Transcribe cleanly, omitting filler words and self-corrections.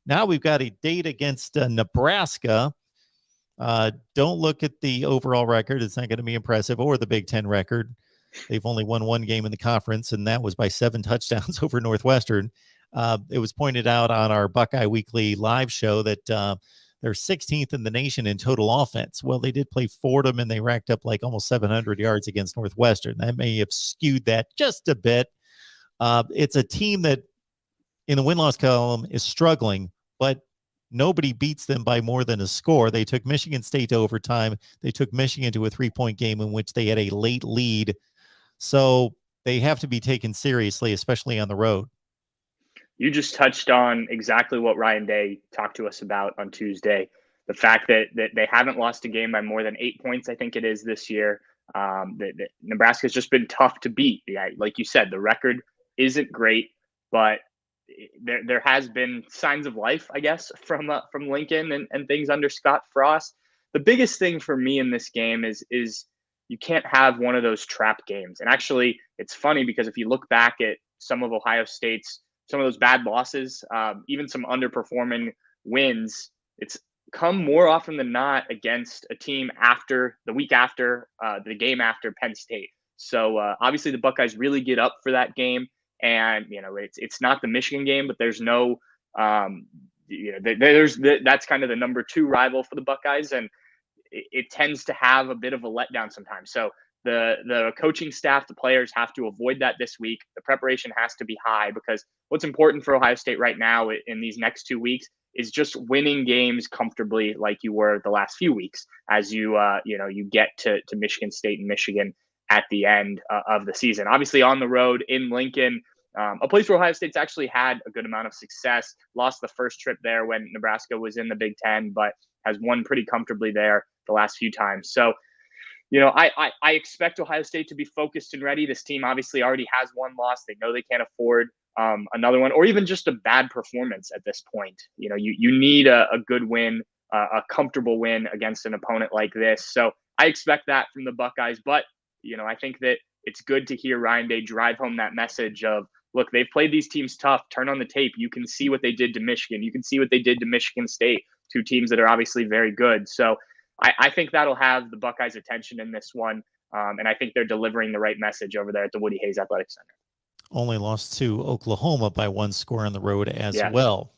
Now we've got a date against Nebraska. Don't look at the overall record. It's not going to be impressive, or the Big Ten record. They've only won one game in the conference, and that was by 7 touchdowns over Northwestern. It was pointed out on our Buckeye Weekly live show that they're 16th in the nation in total offense. Well, they did play Fordham, and they racked up like almost 700 yards against Northwestern. That may have skewed that just a bit. It's a team that in the win-loss column is struggling, but nobody beats them by more than a score. They took Michigan State to overtime. They took Michigan to a 3-point game in which they had a late lead. So they have to be taken seriously, especially on the road. You just touched on exactly what Ryan Day talked to us about on Tuesday. The fact that they haven't lost a game by more than 8 points, I think it is this year. Nebraska's just been tough to beat. Yeah, like you said, the record isn't great, but there has been signs of life, I guess, from Lincoln and things under Scott Frost. The biggest thing for me in this game is you can't have one of those trap games. And actually, it's funny because if you look back at some of Ohio State's, some of those bad losses, even some underperforming wins, it's come more often than not against a team after the week after the game after Penn State. So obviously the Buckeyes really get up for that game. And, it's not the Michigan game, but there's no, that's kind of the number 2 rival for the Buckeyes. And it tends to have a bit of a letdown sometimes. So the coaching staff, the players have to avoid that this week. The preparation has to be high because what's important for Ohio State right now in these next 2 weeks is just winning games comfortably like you were the last few weeks as you get to Michigan State and Michigan at the end of the season. Obviously on the road in Lincoln, a place where Ohio State's actually had a good amount of success, lost the first trip there when Nebraska was in the Big Ten, but has won pretty comfortably there the last few times. So, I expect Ohio State to be focused and ready. This team obviously already has one loss. They know they can't afford another one or even just a bad performance at this point. You need a good win, a comfortable win against an opponent like this. So I expect that from the Buckeyes. But, I think that it's good to hear Ryan Day drive home that message of, look, they've played these teams tough. Turn on the tape. You can see what they did to Michigan. You can see what they did to Michigan State, 2 teams that are obviously very good. So I think that'll have the Buckeyes' attention in this one. And I think they're delivering the right message over there at the Woody Hayes Athletic Center. Only lost to Oklahoma by 1 score on the road as well.